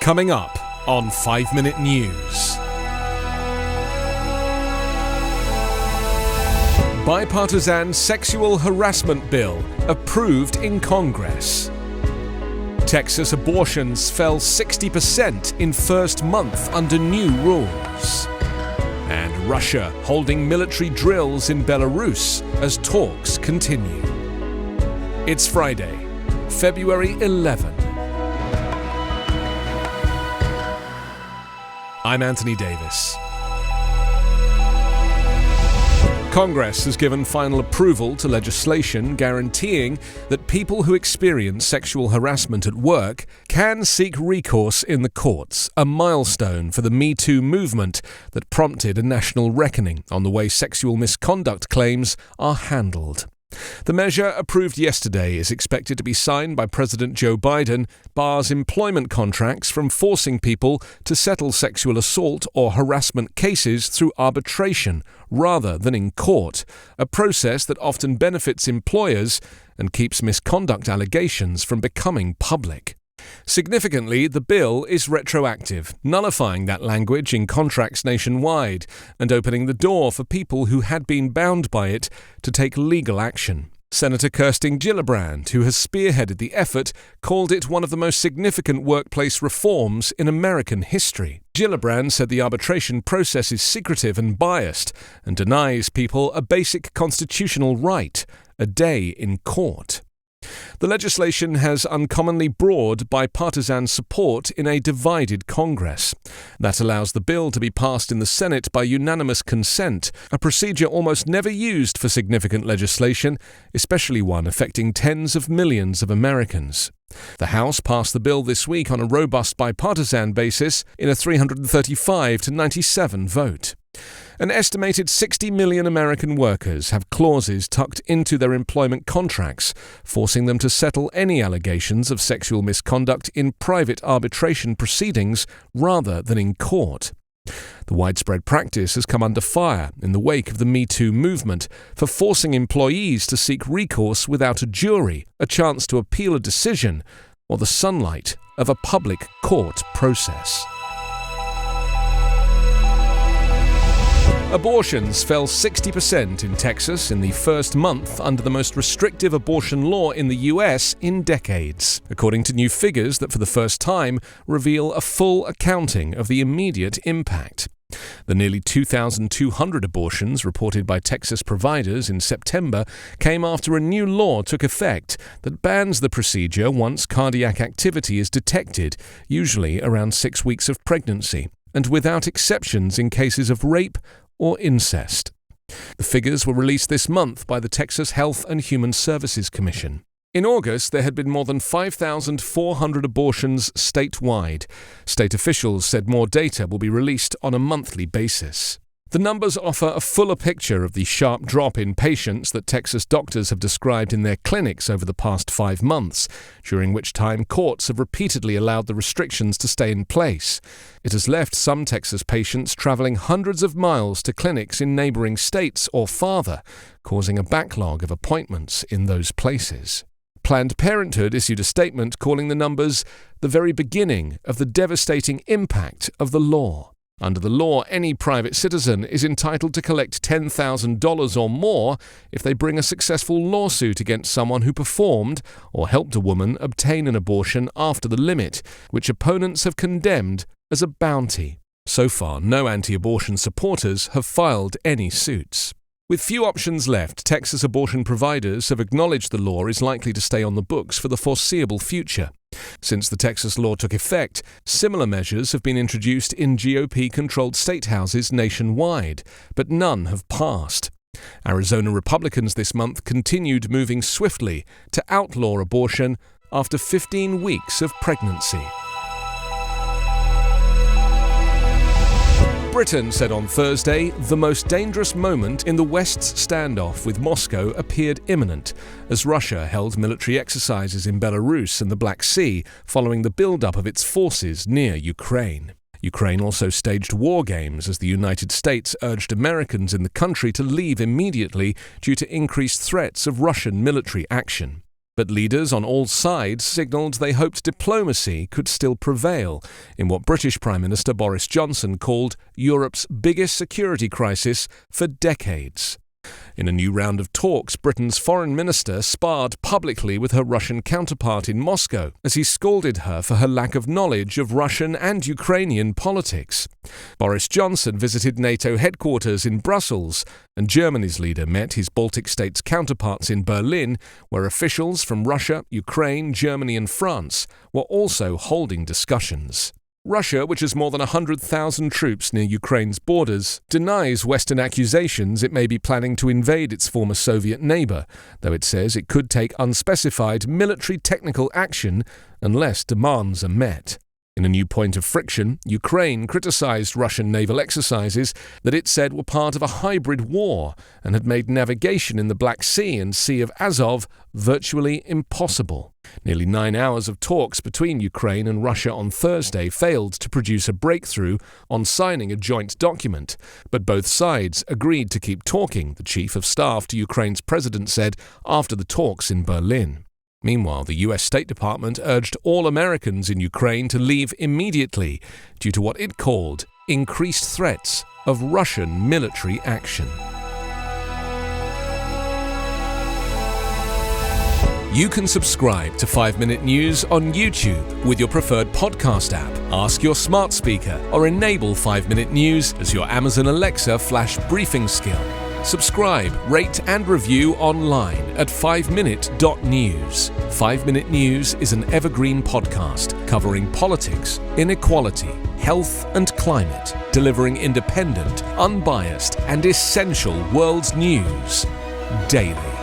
Coming up on 5 Minute News. Bipartisan sexual harassment bill approved in Congress. Texas abortions fell 60% in first month under new rules. And Russia holding military drills in Belarus as talks continue. It's Friday, February 11. I'm Anthony Davis. Congress has given final approval to legislation guaranteeing that people who experience sexual harassment at work can seek recourse in the courts, a milestone for the Me Too movement that prompted a national reckoning on the way sexual misconduct claims are handled. The measure, approved yesterday, is expected to be signed by President Joe Biden, bars employment contracts from forcing people to settle sexual assault or harassment cases through arbitration rather than in court, a process that often benefits employers and keeps misconduct allegations from becoming public. Significantly, the bill is retroactive, nullifying that language in contracts nationwide and opening the door for people who had been bound by it to take legal action. Senator Kirsten Gillibrand, who has spearheaded the effort, called it one of the most significant workplace reforms in American history. Gillibrand said the arbitration process is secretive and biased and denies people a basic constitutional right, a day in court. The legislation has uncommonly broad bipartisan support in a divided Congress. That allows the bill to be passed in the Senate by unanimous consent, a procedure almost never used for significant legislation, especially one affecting tens of millions of Americans. The House passed the bill this week on a robust bipartisan basis in a 335-97 vote. An estimated 60 million American workers have clauses tucked into their employment contracts, forcing them to settle any allegations of sexual misconduct in private arbitration proceedings rather than in court. The widespread practice has come under fire in the wake of the Me Too movement for forcing employees to seek recourse without a jury, a chance to appeal a decision, or the sunlight of a public court process. Abortions fell 60% in Texas in the first month under the most restrictive abortion law in the US in decades, according to new figures that for the first time reveal a full accounting of the immediate impact. The nearly 2,200 abortions reported by Texas providers in September came after a new law took effect that bans the procedure once cardiac activity is detected, usually around 6 weeks of pregnancy, and without exceptions in cases of rape or incest. The figures were released this month by the Texas Health and Human Services Commission. In August, there had been more than 5,400 abortions statewide. State officials said more data will be released on a monthly basis. The numbers offer a fuller picture of the sharp drop in patients that Texas doctors have described in their clinics over the past 5 months, during which time courts have repeatedly allowed the restrictions to stay in place. It has left some Texas patients traveling hundreds of miles to clinics in neighboring states or farther, causing a backlog of appointments in those places. Planned Parenthood issued a statement calling the numbers the very beginning of the devastating impact of the law. Under the law, any private citizen is entitled to collect $10,000 or more if they bring a successful lawsuit against someone who performed or helped a woman obtain an abortion after the limit, which opponents have condemned as a bounty. So far, no anti-abortion supporters have filed any suits. With few options left, Texas abortion providers have acknowledged the law is likely to stay on the books for the foreseeable future. Since the Texas law took effect, similar measures have been introduced in GOP-controlled state houses nationwide, but none have passed. Arizona Republicans this month continued moving swiftly to outlaw abortion after 15 weeks of pregnancy. Britain said on Thursday the most dangerous moment in the West's standoff with Moscow appeared imminent as Russia held military exercises in Belarus and the Black Sea following the build-up of its forces near Ukraine. Ukraine also staged war games as the United States urged Americans in the country to leave immediately due to increased threats of Russian military action. But leaders on all sides signalled they hoped diplomacy could still prevail in what British Prime Minister Boris Johnson called Europe's biggest security crisis for decades. In a new round of talks, Britain's foreign minister sparred publicly with her Russian counterpart in Moscow as he scolded her for her lack of knowledge of Russian and Ukrainian politics. Boris Johnson visited NATO headquarters in Brussels, and Germany's leader met his Baltic states counterparts in Berlin, where officials from Russia, Ukraine, Germany and France were also holding discussions. Russia, which has more than 100,000 troops near Ukraine's borders, denies Western accusations it may be planning to invade its former Soviet neighbour, though it says it could take unspecified military technical action unless demands are met. In a new point of friction, Ukraine criticised Russian naval exercises that it said were part of a hybrid war and had made navigation in the Black Sea and Sea of Azov virtually impossible. Nearly 9 hours of talks between Ukraine and Russia on Thursday failed to produce a breakthrough on signing a joint document, but both sides agreed to keep talking, the chief of staff to Ukraine's president said after the talks in Berlin. Meanwhile, the US State Department urged all Americans in Ukraine to leave immediately due to what it called increased threats of Russian military action. You can subscribe to 5 Minute News on YouTube with your preferred podcast app. Ask your smart speaker or enable 5 Minute News as your Amazon Alexa flash briefing skill. Subscribe, rate and review online at 5minute.news. 5 Minute News is an Evergreen podcast covering politics, inequality, health and climate, delivering independent, unbiased and essential world news daily.